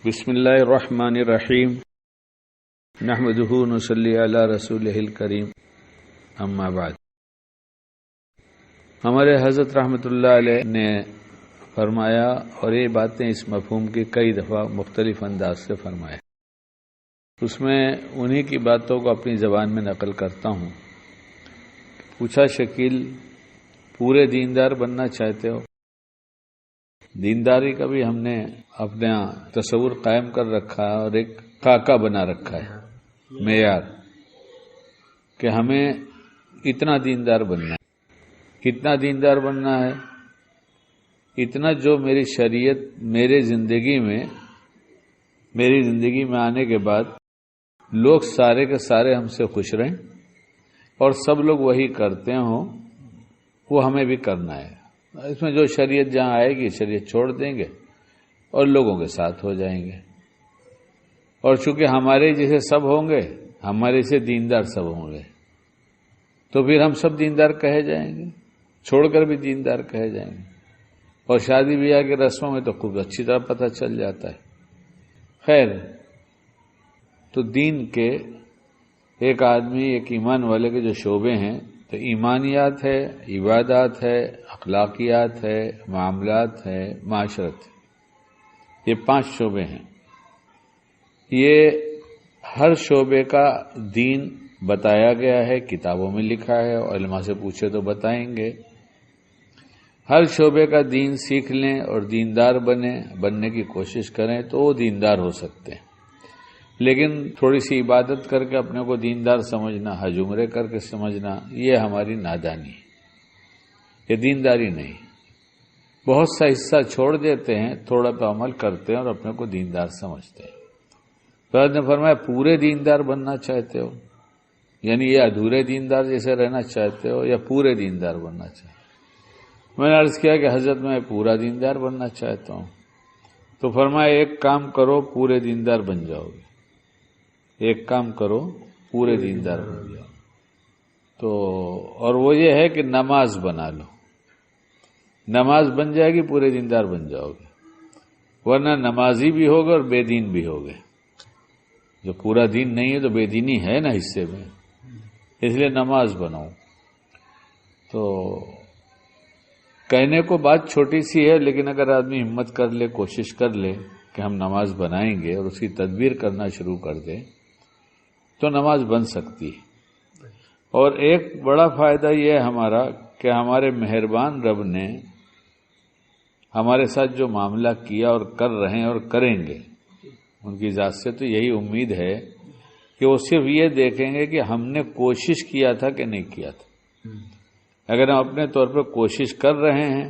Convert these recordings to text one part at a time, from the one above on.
بسم اللہ الرحمن الرحیم نحمدہ نصلی علی رسولہ الکریم اما بعد۔ ہمارے حضرت رحمۃ اللہ علیہ نے فرمایا، اور یہ باتیں اس مفہوم کی کئی دفعہ مختلف انداز سے فرمائے، اس میں انہی کی باتوں کو اپنی زبان میں نقل کرتا ہوں۔ پوچھا شکیل، پورے دیندار بننا چاہتے ہو؟ دینداری کا بھی ہم نے اپنا تصور قائم کر رکھا ہے اور ایک خاکہ بنا رکھا ہے، معیار، کہ ہمیں اتنا دیندار بننا ہے۔ کتنا دیندار بننا ہے؟ اتنا جو میری شریعت میری زندگی میں آنے کے بعد لوگ سارے کے سارے ہم سے خوش رہیں اور سب لوگ وہی کرتے ہوں، وہ ہمیں بھی کرنا ہے۔ اس میں جو شریعت جہاں آئے گی شریعت چھوڑ دیں گے اور لوگوں کے ساتھ ہو جائیں گے، اور چونکہ ہمارے جیسے سب ہوں گے، ہمارے سے دیندار سب ہوں گے، تو پھر ہم سب دیندار کہے جائیں گے، چھوڑ کر بھی دیندار کہے جائیں گے۔ اور شادی بیاہ کے رسموں میں تو خوب اچھی طرح پتہ چل جاتا ہے۔ خیر، تو دین کے ایک آدمی، ایک ایمان والے کے جو شعبے ہیں، تو ایمانیات ہے، عبادات ہے، اخلاقیات ہے، معاملات ہے، معاشرت ہے، یہ 5 شعبے ہیں۔ یہ ہر شعبے کا دین بتایا گیا ہے، کتابوں میں لکھا ہے، اور علماء سے پوچھے تو بتائیں گے۔ ہر شعبے کا دین سیکھ لیں اور دیندار بننے کی کوشش کریں تو وہ دیندار ہو سکتے ہیں۔ لیکن تھوڑی سی عبادت کر کے اپنے کو دیندار سمجھنا، حج عمرے کر کے سمجھنا، یہ ہماری نادانی ہے، یہ دینداری نہیں۔ بہت سا حصہ چھوڑ دیتے ہیں، تھوڑا پہ عمل کرتے ہیں اور اپنے کو دیندار سمجھتے ہیں۔ تو نے فرمایا پورے دیندار بننا چاہتے ہو، یعنی یہ ادھورے دیندار جیسے رہنا چاہتے ہو یا پورے دیندار بننا چاہتے ہو؟ میں نے عرض کیا کہ حضرت میں پورا دیندار بننا چاہتا ہوں۔ تو فرمایا ایک کام کرو، پورے دیندار بن جاؤ گے۔ ایک کام کرو، پورے دیندار بن جاؤ۔ تو اور وہ یہ ہے کہ نماز بنا لو، نماز بن جائے گی پورے دیندار بن جاؤ گے، ورنہ نمازی بھی ہوگے اور بے دین بھی ہوگے۔ جو پورا دین نہیں ہے تو بے دینی ہے نا حصے میں، اس لیے نماز بناؤ۔ تو کہنے کو بات چھوٹی سی ہے، لیکن اگر آدمی ہمت کر لے، کوشش کر لے کہ ہم نماز بنائیں گے اور اس کی تدبیر کرنا شروع کر دیں تو نماز بن سکتی ہے۔ اور ایک بڑا فائدہ یہ ہے ہمارا کہ ہمارے مہربان رب نے ہمارے ساتھ جو معاملہ کیا اور کر رہے ہیں اور کریں گے، ان کی ذات سے تو یہی امید ہے کہ وہ صرف یہ دیکھیں گے کہ ہم نے کوشش کیا تھا کہ نہیں کیا تھا۔ اگر ہم اپنے طور پر کوشش کر رہے ہیں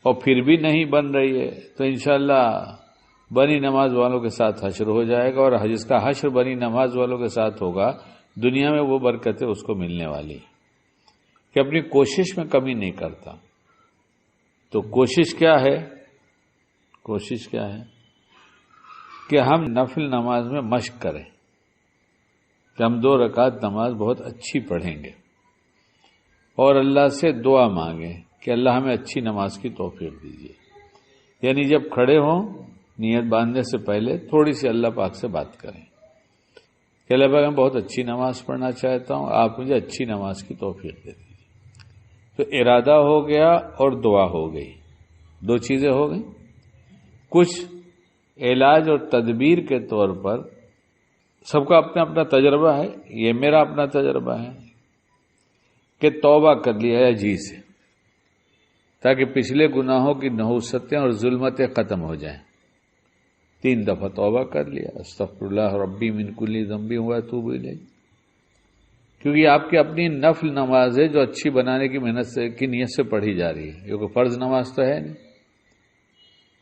اور پھر بھی نہیں بن رہی ہے تو انشاءاللہ بنی نماز والوں کے ساتھ حشر ہو جائے گا، اور جس کا حشر بنی نماز والوں کے ساتھ ہوگا، دنیا میں وہ برکتیں اس کو ملنے والی کہ اپنی کوشش میں کمی نہیں کرتا۔ تو کوشش کیا ہے؟ کوشش کیا ہے کہ ہم نفل نماز میں مشق کریں، کہ ہم 2 رکعت نماز بہت اچھی پڑھیں گے اور اللہ سے دعا مانگیں کہ اللہ ہمیں اچھی نماز کی توفیق دیجیے۔ یعنی جب کھڑے ہوں، نیت باندھنے سے پہلے تھوڑی سی اللہ پاک سے بات کریں کہ اللہ پاک میں بہت اچھی نماز پڑھنا چاہتا ہوں، آپ مجھے اچھی نماز کی توفیق دے دیجیے۔ تو ارادہ ہو گیا اور دعا ہو گئی، 2 چیزیں ہو گئیں۔ کچھ علاج اور تدبیر کے طور پر سب کا اپنا اپنا تجربہ ہے، یہ میرا اپنا تجربہ ہے کہ توبہ کر لیا جی سے، تاکہ پچھلے گناہوں کی نحوستیں اور ظلمتیں ختم ہو جائیں۔ 3 دفعہ توبہ کر لیا، استغفر اللہ ربی من کل ذنب واتوب الیہ، کیونکہ آپ کی اپنی نفل نماز ہے جو اچھی بنانے کی محنت سے کی نیت سے پڑھی جا رہی ہے، کیونکہ فرض نماز تو ہے نہیں،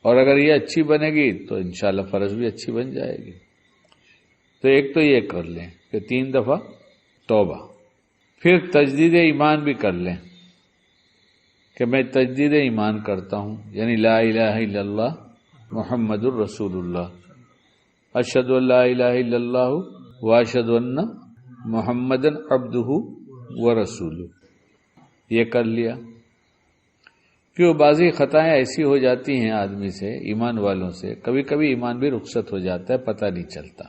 اور اگر یہ اچھی بنے گی تو انشاءاللہ فرض بھی اچھی بن جائے گی۔ تو ایک تو یہ کر لیں کہ 3 دفعہ توبہ، پھر تجدید ایمان بھی کر لیں کہ میں تجدید ایمان کرتا ہوں، یعنی لا الہ الا اللہ محمد الرسول اللہ، اشہد ان لا الہ الا اللہ واشہد ان محمد عبدہ ورسولہ، یہ کر لیا۔ کہ بعضی خطائیں ایسی ہو جاتی ہیں آدمی سے، ایمان والوں سے، کبھی کبھی ایمان بھی رخصت ہو جاتا ہے، پتہ نہیں چلتا.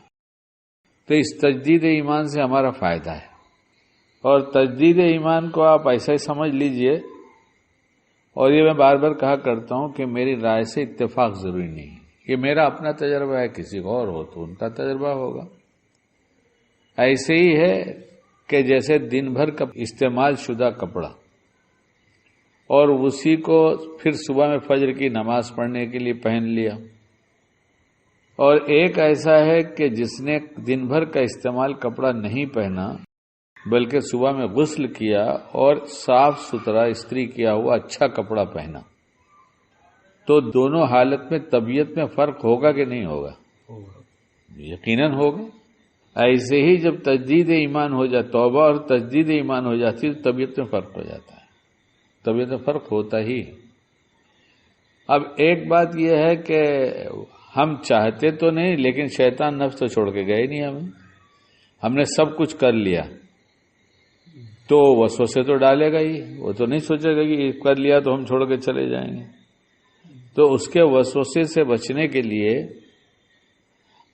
تو اس تجدید ایمان سے ہمارا فائدہ ہے. اور تجدید ایمان کو آپ ایسا ہی سمجھ لیجئے، اور یہ میں بار بار کہا کرتا ہوں کہ میری رائے سے اتفاق ضروری نہیں ہے. یہ میرا اپنا تجربہ ہے، کسی کو اور ہو تو ان کا تجربہ ہوگا. ایسے ہی ہے کہ جیسے دن بھر کا استعمال شدہ کپڑا اور اسی کو پھر صبح میں فجر کی نماز پڑھنے کے لیے پہن لیا، اور ایک ایسا ہے کہ جس نے دن بھر کا استعمال کپڑا نہیں پہنا بلکہ صبح میں غسل کیا اور صاف ستھرا استری کیا ہوا اچھا کپڑا پہنا، تو دونوں حالت میں طبیعت میں فرق ہوگا کہ نہیں ہوگا؟ یقیناً ہوگا. ایسے ہی جب تجدید ایمان ہو جاتا، توبہ اور تجدید ایمان ہو جاتی ہے، تو طبیعت میں فرق ہو جاتا ہے. طبیعت میں فرق ہوتا ہی. اب ایک بات یہ ہے کہ ہم چاہتے تو نہیں، لیکن شیطان نفس تو چھوڑ کے گئے نہیں ہمیں. ہم نے سب کچھ کر لیا تو وسوسے تو ڈالے گا ہی. وہ تو نہیں سوچے گا کہ کر لیا تو ہم چھوڑ کے چلے جائیں گے. تو اس کے وسوسے سے بچنے کے لیے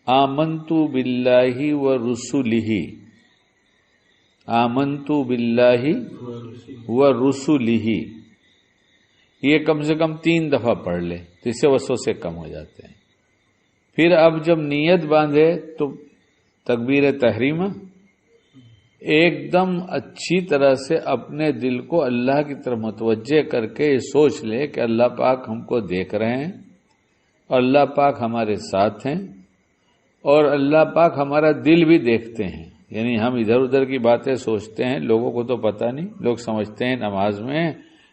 آمنتو باللہ و رسولہ، آمنتو باللہ و رسولہ، یہ کم سے کم 3 دفعہ پڑھ لے تو اس سے وسوسے کم ہو جاتے ہیں. پھر اب جب نیت باندھے تو تکبیر تحریمہ ایک دم اچھی طرح سے اپنے دل کو اللہ کی طرف متوجہ کر کے یہ سوچ لے کہ اللہ پاک ہم کو دیکھ رہے ہیں اور اللہ پاک ہمارے ساتھ ہیں اور اللہ پاک ہمارا دل بھی دیکھتے ہیں. یعنی ہم ادھر ادھر کی باتیں سوچتے ہیں، لوگوں کو تو پتہ نہیں، لوگ سمجھتے ہیں نماز میں ہیں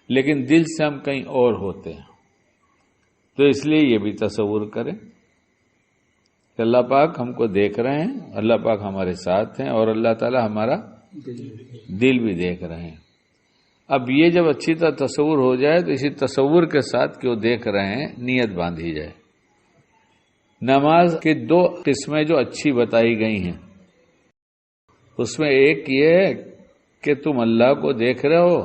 لیکن دل سے ہم کہیں اور ہوتے ہیں. تو اس لیے یہ بھی تصور کریں کہ اللہ پاک ہم کو دیکھ رہے ہیں، اللہ پاک ہمارے ساتھ ہیں اور اللہ تعالی ہمارا دل بھی دیکھ رہے ہیں. اب یہ جب اچھی طرح تصور ہو جائے تو اسی تصور کے ساتھ کہ وہ دیکھ رہے ہیں نیت باندھی جائے. نماز کی 2 قسمیں جو اچھی بتائی گئی ہیں، اس میں ایک یہ ہے کہ تم اللہ کو دیکھ رہے ہو،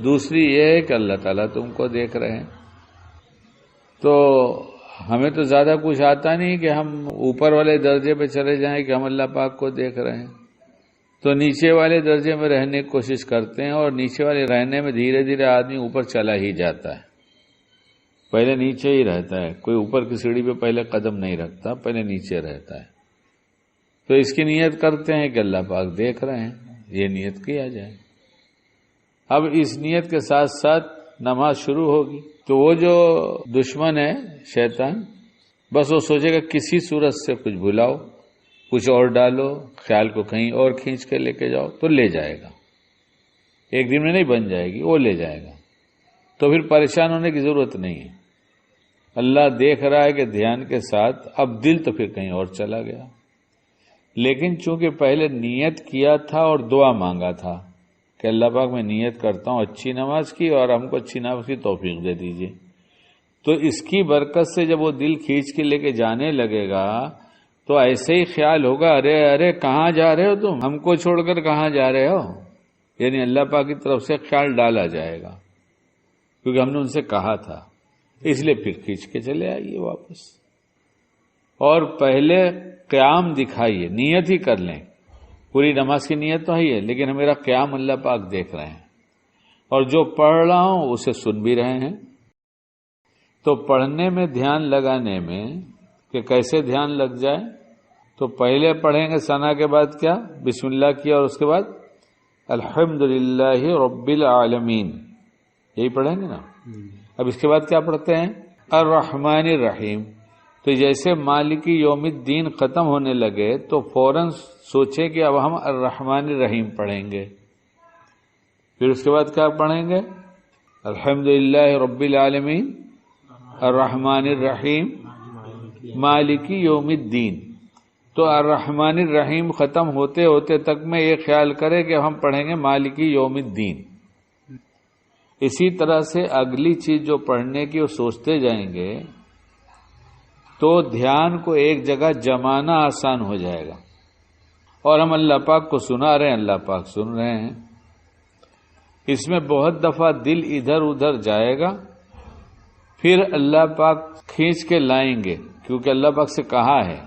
دوسری یہ ہے کہ اللہ تعالیٰ تم کو دیکھ رہے ہیں. تو ہمیں تو زیادہ کچھ آتا نہیں کہ ہم اوپر والے درجے پہ چلے جائیں کہ ہم اللہ پاک کو دیکھ رہے ہیں، تو نیچے والے درجے میں رہنے کی کوشش کرتے ہیں، اور نیچے والے رہنے میں دھیرے دھیرے آدمی اوپر چلا ہی جاتا ہے. پہلے نیچے ہی رہتا ہے، کوئی اوپر کی سیڑھی پہ پہلے قدم نہیں رکھتا، پہلے نیچے رہتا ہے. تو اس کی نیت کرتے ہیں کہ اللہ پاک دیکھ رہے ہیں، یہ نیت کیا جائے. اب اس نیت کے ساتھ ساتھ نماز شروع ہوگی تو وہ جو دشمن ہے شیطان، بس وہ سوچے گا کسی صورت سے کچھ بھلاؤ، کچھ اور ڈالو، خیال کو کہیں اور کھینچ کے لے کے جاؤ، تو لے جائے گا. ایک دن میں نہیں بن جائے گی، وہ لے جائے گا. تو پھر پریشان ہونے کی ضرورت نہیں ہے. اللہ دیکھ رہا ہے کہ دھیان کے ساتھ، اب دل تو پھر کہیں اور چلا گیا. لیکن چونکہ پہلے نیت کیا تھا اور دعا مانگا تھا کہ اللہ پاک میں نیت کرتا ہوں اچھی نماز کی اور ہم کو اچھی نماز کی توفیق دے دیجیے، تو اس کی برکت سے جب وہ دل کھینچ کے لے کے جانے لگے گا تو ایسے ہی خیال ہوگا، ارے ارے کہاں جا رہے ہو تم، ہم کو چھوڑ کر کہاں جا رہے ہو. یعنی اللہ پاک کی طرف سے خیال ڈالا جائے گا کیونکہ ہم نے ان سے کہا تھا، اس لیے پھر کھینچ کے چلے آئیے واپس. اور پہلے قیام دکھائیے، نیت ہی کر لیں. پوری نماز کی نیت تو ہی ہے لیکن میرا قیام اللہ پاک دیکھ رہے ہیں، اور جو پڑھ رہا ہوں اسے سن بھی رہے ہیں. تو پڑھنے میں دھیان لگانے میں کہ کیسے دھیان لگ جائے، تو پہلے پڑھیں گے ثنا کے بعد کیا، بسم اللہ کیا، اور اس کے بعد الحمدللہ رب العالمین، یہی پڑھیں گے نا. اب اس کے بعد کیا پڑھتے ہیں، الرحمن الرحیم. تو جیسے مالکی یوم الدین ختم ہونے لگے تو فوراً سوچے کہ اب ہم الرحمن الرحیم پڑھیں گے. پھر اس کے بعد کیا پڑھیں گے، الحمدللہ رب العالمین الرحمن الرحیم مالکی یوم الدین. تو الرحمن الرحیم ختم ہوتے ہوتے تک میں یہ خیال کرے کہ ہم پڑھیں گے مالکی یوم الدین. اسی طرح سے اگلی چیز جو پڑھنے کی وہ سوچتے جائیں گے تو دھیان کو ایک جگہ جمانا آسان ہو جائے گا، اور ہم اللہ پاک کو سنا رہے ہیں، اللہ پاک سن رہے ہیں. اس میں بہت دفعہ دل ادھر ادھر جائے گا پھر اللہ پاک کھینچ کے لائیں گے، کیونکہ اللہ پاک سے کہا ہے،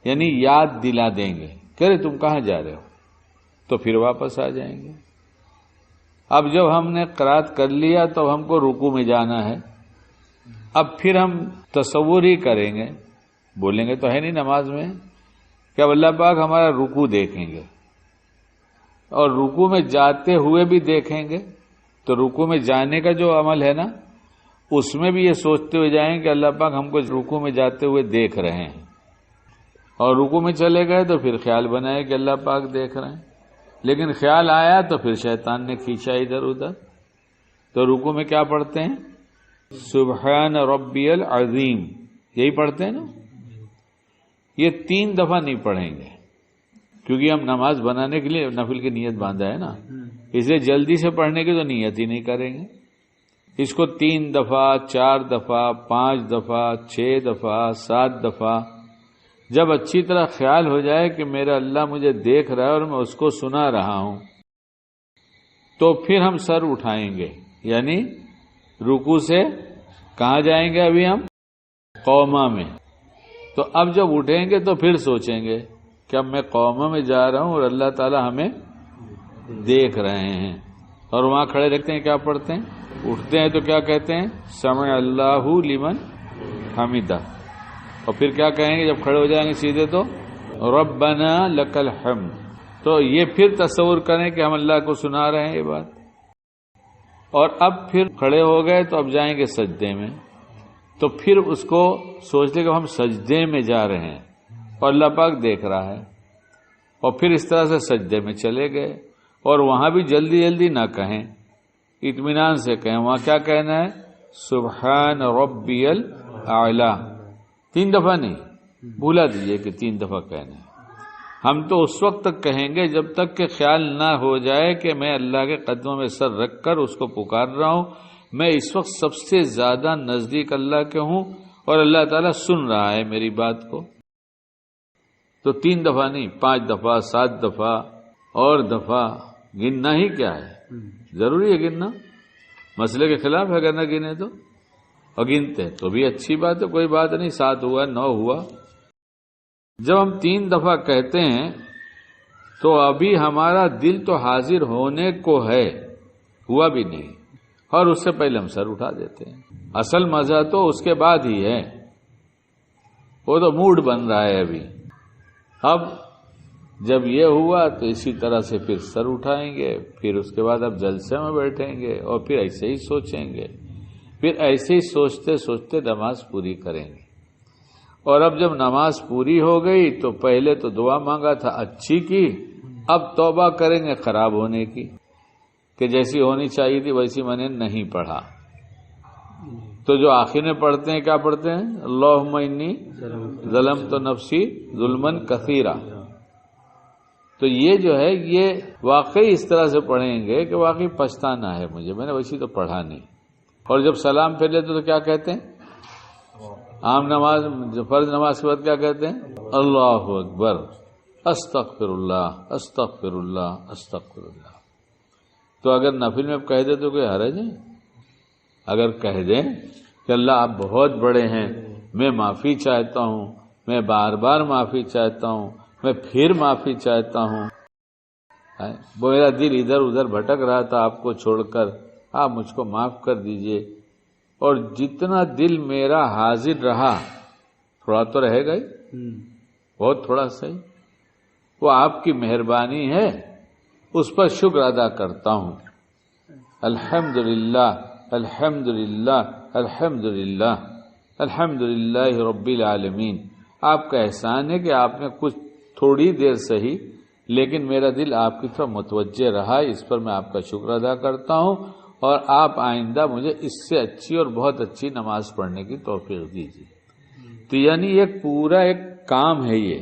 یعنی یاد دلا دیں گے کہ ارے تم کہاں جا رہے ہو، تو پھر واپس آ جائیں گے۔ اب جب ہم نے قرات کر لیا تو ہم کو رکوع میں جانا ہے، اب پھر ہم تصور ہی کریں گے، بولیں گے تو ہے نہیں نماز میں کہ اب اللہ پاک ہمارا رکوع دیکھیں گے، اور رکوع میں جاتے ہوئے بھی دیکھیں گے، تو رکوع میں جانے کا جو عمل ہے نا، اس میں بھی یہ سوچتے ہوئے جائیں کہ اللہ پاک ہم کو رکوع میں جاتے ہوئے دیکھ رہے ہیں، اور رکوع میں چلے گئے تو پھر خیال بنائے کہ اللہ پاک دیکھ رہے ہیں، لیکن خیال آیا تو پھر شیطان نے کھینچا ادھر ادھر، تو رکوع میں کیا پڑھتے ہیں؟ سبحان ربی العظیم، یہی پڑھتے ہیں نا۔ یہ 3 دفعہ نہیں پڑھیں گے، کیونکہ ہم نماز بنانے کے لیے نفل کی نیت باندھا ہے نا، اس لیے جلدی سے پڑھنے کی تو نیت ہی نہیں کریں گے۔ اس کو 3 دفعہ، 4 دفعہ، 5 دفعہ، 6 دفعہ، 7 دفعہ، جب اچھی طرح خیال ہو جائے کہ میرا اللہ مجھے دیکھ رہا ہے اور میں اس کو سنا رہا ہوں، تو پھر ہم سر اٹھائیں گے، یعنی رکوع سے کہاں جائیں گے؟ ابھی ہم قوما میں، تو اب جب اٹھیں گے تو پھر سوچیں گے کہ اب میں قوما میں جا رہا ہوں اور اللہ تعالی ہمیں دیکھ رہے ہیں، اور وہاں کھڑے رہتے ہیں کیا پڑھتے ہیں؟ اٹھتے ہیں تو کیا کہتے ہیں؟ سمع اللہ لمن حمدہ، اور پھر کیا کہیں گے جب کھڑے ہو جائیں گے سیدھے؟ تو ربنا لک الحمد۔ تو یہ پھر تصور کریں کہ ہم اللہ کو سنا رہے ہیں یہ بات، اور اب پھر کھڑے ہو گئے تو اب جائیں گے سجدے میں، تو پھر اس کو سوچ لیں کہ ہم سجدے میں جا رہے ہیں اور اللہ پاک دیکھ رہا ہے، اور پھر اس طرح سے سجدے میں چلے گئے، اور وہاں بھی جلدی جلدی نہ کہیں، اطمینان سے کہیں۔ وہاں کیا کہنا ہے؟ سبحان ربی الاعلی، 3 دفعہ نہیں، بھولا دیجئے کہ 3 دفعہ کہنا ہے۔ ہم تو اس وقت تک کہیں گے جب تک کہ خیال نہ ہو جائے کہ میں اللہ کے قدموں میں سر رکھ کر اس کو پکار رہا ہوں، میں اس وقت سب سے زیادہ نزدیک اللہ کے ہوں اور اللہ تعالیٰ سن رہا ہے میری بات کو۔ تو 3 دفعہ نہیں، 5 دفعہ، 7 دفعہ اور دفعہ گننا ہی کیا ہے؟ ضروری ہے گننا، مسئلے کے خلاف ہے اگر نہ گنے تو، اور گنتے تو بھی اچھی بات ہے، کوئی بات نہیں، 7 ہوا 9 ہوا۔ جب ہم 3 دفعہ کہتے ہیں تو ابھی ہمارا دل تو حاضر ہونے کو ہے، ہوا بھی نہیں، اور اس سے پہلے ہم سر اٹھا دیتے ہیں۔ اصل مزہ تو اس کے بعد ہی ہے، وہ تو موڈ بن رہا ہے ابھی۔ اب جب یہ ہوا تو اسی طرح سے پھر سر اٹھائیں گے، پھر اس کے بعد اب جلسے میں بیٹھیں گے، اور پھر ایسے ہی سوچیں گے، پھر ایسے ہی سوچتے سوچتے نماز پوری کریں گے۔ اور اب جب نماز پوری ہو گئی تو پہلے تو دعا مانگا تھا اچھی کی، اب توبہ کریں گے خراب ہونے کی، کہ جیسی ہونی چاہیے تھی ویسی میں نے نہیں پڑھا۔ تو جو آخر میں پڑھتے ہیں کیا پڑھتے ہیں؟ اللہم انی ظلمت نفسی ظلما کثیرا۔ تو یہ جو ہے یہ واقعی اس طرح سے پڑھیں گے کہ واقعی پچھتانا ہے مجھے، میں نے ویسی تو پڑھا نہیں۔ اور جب سلام پھیر لیتے تو کیا کہتے ہیں؟ عام نماز، فرض نماز کے بعد کیا کہتے ہیں؟ اللہ اکبر، استغفر اللہ استغفر اللہ استغفر اللہ۔ تو اگر نفل میں کہہ دے تو کوئی حرج ہے؟ اگر کہہ دیں کہ اللہ آپ بہت بڑے ہیں، میں معافی چاہتا ہوں، میں بار بار معافی چاہتا ہوں، میں پھر معافی چاہتا ہوں، میرا دل ادھر ادھر بھٹک رہا تھا آپ کو چھوڑ کر، آپ مجھ کو معاف کر دیجئے، اور جتنا دل میرا حاضر رہا، تھوڑا تو رہے گا ہی، بہت تھوڑا صحیح، وہ آپ کی مہربانی ہے، اس پر شکر ادا کرتا ہوں۔ الحمدللہ الحمدللہ الحمدللہ الحمدللہ رب العالمین۔ آپ کا احسان ہے کہ آپ نے کچھ تھوڑی دیر صحیح لیکن میرا دل آپ کی طرف متوجہ رہا، اس پر میں آپ کا شکر ادا کرتا ہوں، اور آپ آئندہ مجھے اس سے اچھی اور بہت اچھی نماز پڑھنے کی توفیق دیجیے۔ تو یعنی ایک پورا ایک کام ہے یہ،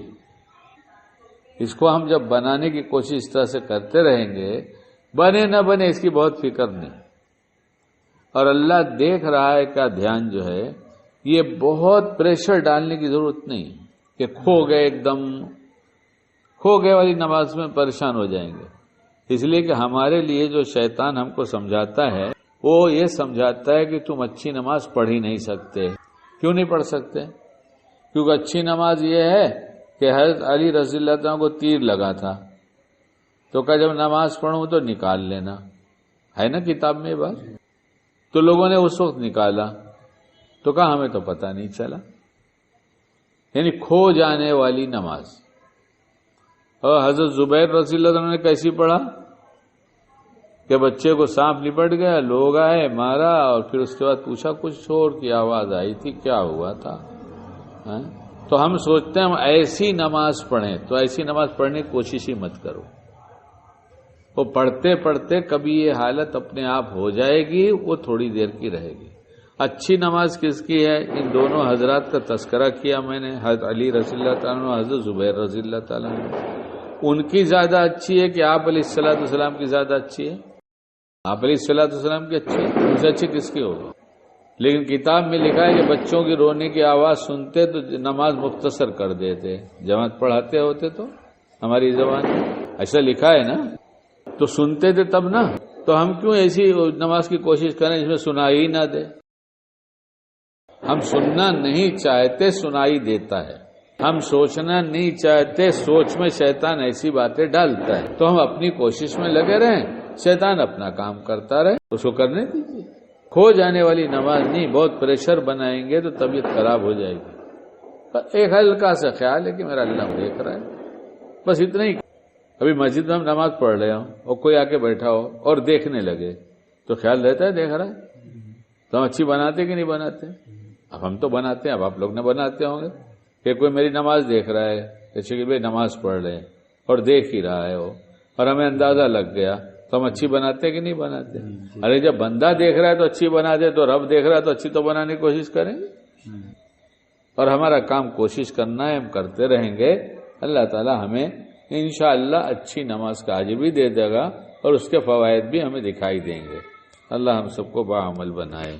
اس کو ہم جب بنانے کی کوشش اس طرح سے کرتے رہیں گے، بنے نہ بنے اس کی بہت فکر نہیں، اور اللہ دیکھ رہا ہے کا دھیان جو ہے، یہ بہت پریشر ڈالنے کی ضرورت نہیں کہ کھو گئے، ایک دم کھو گئے والی نماز میں پریشان ہو جائیں گے۔ اس لیے کہ ہمارے لیے جو شیطان ہم کو سمجھاتا ہے وہ یہ سمجھاتا ہے کہ تم اچھی نماز پڑھ ہی نہیں سکتے. کیوں نہیں پڑھ سکتے؟ کیونکہ اچھی نماز یہ ہے کہ حضرت علی رضی اللہ عنہ کو تیر لگا تھا تو کہا جب نماز پڑھوں تو نکال لینا، ہے نا کتاب میں یہ بات. تو لوگوں نے اس وقت نکالا تو کہا ہمیں تو پتہ نہیں چلا. یعنی کھو جانے والی نماز. اور حضرت زبیر رضی اللہ عنہ نے کیسی پڑھا کہ بچے کو سانپ لپٹ گیا، لوگ آئے مارا، اور پھر اس کے بعد پوچھا کچھ شور کی آواز آئی تھی، کیا ہوا تھا. تو ہم سوچتے ہیں ہم ایسی نماز پڑھیں، تو ایسی نماز پڑھنے کی کوشش ہی مت کرو. وہ پڑھتے پڑھتے کبھی یہ حالت اپنے آپ ہو جائے گی، وہ تھوڑی دیر کی رہے گی. اچھی نماز کس کی ہے؟ ان دونوں حضرات کا تذکرہ کیا میں نے، حضرت علی رضی اللہ تعالیٰ عنہ، حضرت زبیر رضی اللہ تعالیٰ عنہ. ان کی زیادہ اچھی ہے کہ آپ علیہ الصلوۃ والسلام کی زیادہ اچھی ہے؟ آپ علیہ الصلوۃ والسلام کی اچھی ہے. ان سے اچھی کس کی ہوگی؟ لیکن کتاب میں لکھا ہے کہ بچوں کی رونے کی آواز سنتے تو نماز مختصر کر دیتے، جماعت پڑھاتے ہوتے تو ہماری زبان میں ایسا لکھا ہے نا. تو سنتے تھے تب نا. تو ہم کیوں ایسی نماز کی کوشش کریں جس میں سنائی نہ دے؟ ہم سننا نہیں چاہتے، سنائی دیتا ہے. ہم سوچنا نہیں چاہتے، سوچ میں شیطان ایسی باتیں ڈالتا ہے. تو ہم اپنی کوشش میں لگے رہیں، شیطان اپنا کام کرتا رہے، اس کو کرنے دیجیے. کھو جانے والی نماز نہیں. بہت پریشر بنائیں گے تو طبیعت خراب ہو جائے گی. ایک ہلکا سا خیال ہے کہ میرا اللہ دیکھ رہا ہے، بس اتنا ہی. ابھی مسجد میں ہم نماز پڑھ رہے ہوں اور کوئی آ کے بیٹھا ہو اور دیکھنے لگے تو خیال رہتا ہے دیکھ رہا ہے. تو ہم اچھی بناتے کہ نہیں بناتے؟ اب ہم تو بناتے ہیں، اب آپ لوگ نہ بناتے ہوں گے کہ کوئی میری نماز دیکھ رہا ہے، جیسے کہ بھائی نماز پڑھ رہے ہیں اور دیکھ ہی رہا ہے وہ، اور ہمیں اندازہ لگ گیا تو ہم اچھی بناتے کہ نہیں بناتے؟ ارے جب بندہ دیکھ رہا ہے تو اچھی بنا دے، تو رب دیکھ رہا ہے تو اچھی تو بنانے کی کوشش کریں گے. اور ہمارا کام کوشش کرنا ہے، ہم کرتے رہیں گے. اللہ تعالی ہمیں انشاءاللہ اچھی نماز کا اجر بھی دے دے گا اور اس کے فوائد بھی ہمیں دکھائی دیں گے. اللہ ہم سب کو باعمل بنائے.